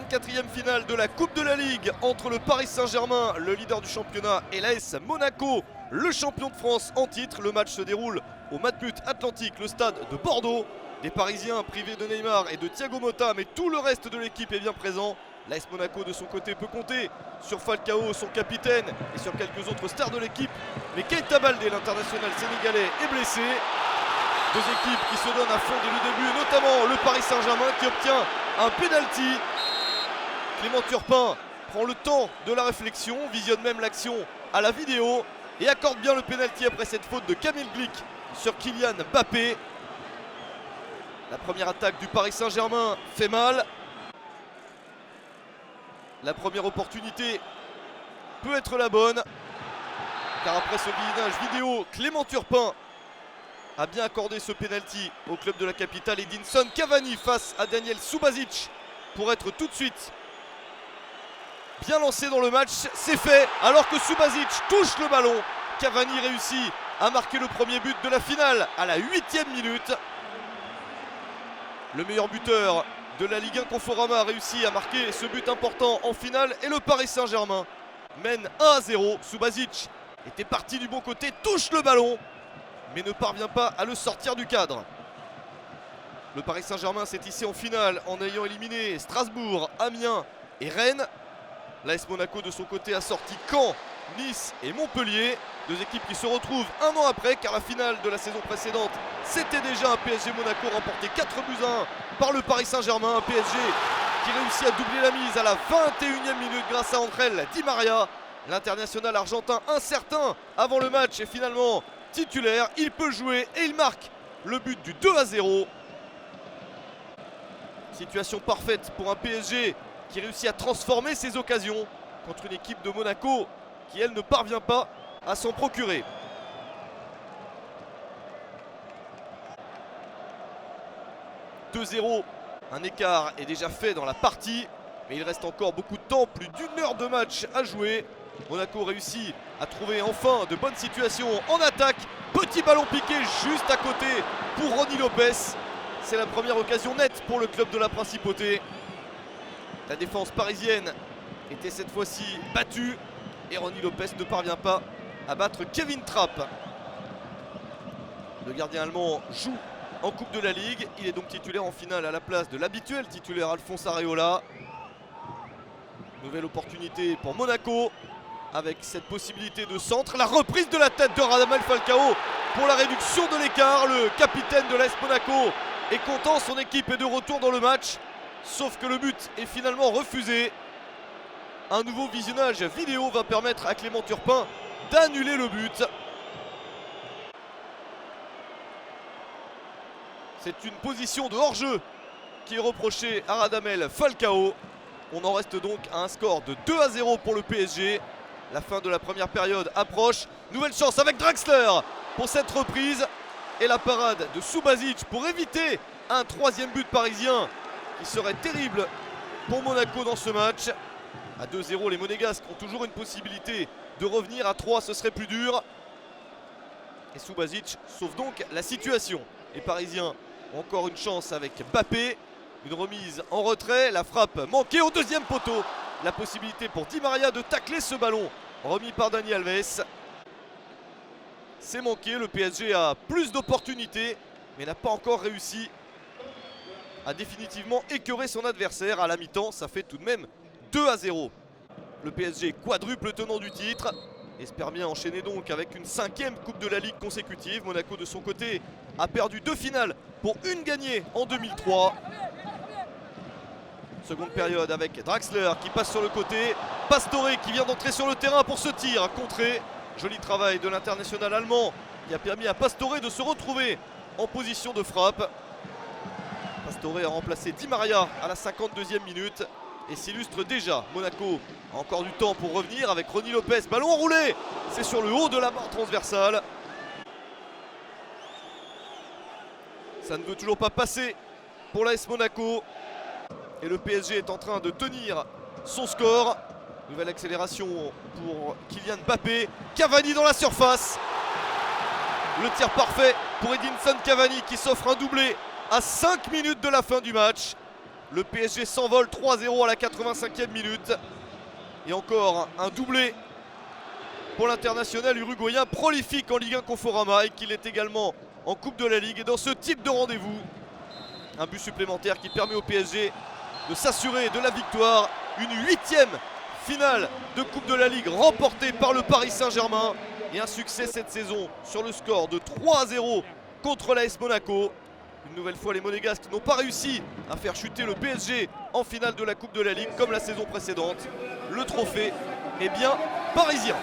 24e finale de la Coupe de la Ligue entre le Paris Saint-Germain, le leader du championnat, et l'AS Monaco, le champion de France en titre. Le match se déroule au Matmut Atlantique, le stade de Bordeaux. Des Parisiens privés de Neymar et de Thiago Motta, mais tout le reste de l'équipe est bien présent. L'AS Monaco de son côté peut compter sur Falcao, son capitaine, et sur quelques autres stars de l'équipe. Mais Keita Baldé, l'international sénégalais, est blessé. Deux équipes qui se donnent à fond dès le début, notamment le Paris Saint-Germain qui obtient un penalty. Clément Turpin prend le temps de la réflexion, visionne même l'action à la vidéo et accorde bien le penalty après cette faute de Kamil Glik sur Kylian Mbappé. La première attaque du Paris Saint-Germain fait mal. La première opportunité peut être la bonne, car après ce visionnage vidéo, Clément Turpin a bien accordé ce penalty au club de la capitale. Edinson Cavani face à Daniel Subasic pour être tout de suite bien lancé dans le match. C'est fait alors que Subasic touche le ballon. Cavani réussit à marquer le premier but de la finale à la 8e minute. Le meilleur buteur de la Ligue 1 Conforama a réussi à marquer ce but important en finale et le Paris Saint-Germain mène 1-0. Subasic était parti du bon côté, touche le ballon mais ne parvient pas à le sortir du cadre. Le Paris Saint-Germain s'est hissé en finale en ayant éliminé Strasbourg, Amiens et Rennes. L'AS Monaco de son côté a sorti Caen, Nice et Montpellier. Deux équipes qui se retrouvent un an après, car la finale de la saison précédente, c'était déjà un PSG Monaco remporté 4-1 par le Paris Saint-Germain. Un PSG qui réussit à doubler la mise à la 21e minute grâce à Angel Di Maria. L'international argentin incertain avant le match est finalement titulaire. Il peut jouer et il marque le but du 2-0. Situation parfaite pour un PSG qui réussit à transformer ses occasions contre une équipe de Monaco qui, elle, ne parvient pas à s'en procurer. « 2-0 », un écart est déjà fait dans la partie, mais il reste encore beaucoup de temps, plus d'une heure de match à jouer. Monaco réussit à trouver enfin de bonnes situations en attaque. Petit ballon piqué juste à côté pour Rony Lopez. C'est la première occasion nette pour le club de la Principauté. La défense parisienne était cette fois-ci battue et Rony Lopez ne parvient pas à battre Kevin Trapp. Le gardien allemand joue en Coupe de la Ligue. Il est donc titulaire en finale à la place de l'habituel titulaire Alphonse Areola. Nouvelle opportunité pour Monaco avec cette possibilité de centre. La reprise de la tête de Radamel Falcao pour la réduction de l'écart. Le capitaine de l'AS Monaco est content, son équipe est de retour dans le match. Sauf que le but est finalement refusé. Un nouveau visionnage vidéo va permettre à Clément Turpin d'annuler le but. C'est une position de hors-jeu qui est reprochée à Radamel Falcao. On en reste donc à un score de 2-0 pour le PSG. La fin de la première période approche. Nouvelle chance avec Draxler pour cette reprise. Et la parade de Subasic pour éviter un troisième but parisien qui serait terrible pour Monaco dans ce match. À 2-0, les Monégasques ont toujours une possibilité de revenir. À 3, ce serait plus dur. Et Subasic sauve donc la situation. Les Parisiens ont encore une chance avec Mbappé. Une remise en retrait, la frappe manquée au deuxième poteau. La possibilité pour Di Maria de tacler ce ballon remis par Dani Alves. C'est manqué, le PSG a plus d'opportunités mais n'a pas encore réussi à définitivement écœurer son adversaire. À la mi-temps, ça fait tout de même 2-0. Le PSG quadruple tenant du titre, espère bien enchaîner donc avec une 5e Coupe de la Ligue consécutive. Monaco de son côté a perdu 2 finales pour une gagnée en 2003. Seconde période avec Draxler qui passe sur le côté. Pastore qui vient d'entrer sur le terrain pour ce tir contré. Joli travail de l'international allemand qui a permis à Pastore de se retrouver en position de frappe. Pastore a remplacé Di Maria à la 52e minute et s'illustre déjà. Monaco a encore du temps pour revenir avec Rony Lopez. Ballon enroulé, c'est sur le haut de la barre transversale. Ça ne veut toujours pas passer pour l'AS Monaco. Et le PSG est en train de tenir son score. Nouvelle accélération pour Kylian Mbappé. Cavani dans la surface. Le tir parfait pour Edinson Cavani qui s'offre un doublé à 5 minutes de la fin du match. Le PSG s'envole 3-0 à la 85e minute. Et encore un doublé pour l'international uruguayen, prolifique en Ligue 1 Conforama et qu'il est également en Coupe de la Ligue. Et dans ce type de rendez-vous, un but supplémentaire qui permet au PSG de s'assurer de la victoire. Une 8e finale de Coupe de la Ligue remportée par le Paris Saint-Germain. Et un succès cette saison sur le score de 3-0 contre l'AS Monaco. Une nouvelle fois, les Monégasques n'ont pas réussi à faire chuter le PSG en finale de la Coupe de la Ligue comme la saison précédente. Le trophée est bien parisien.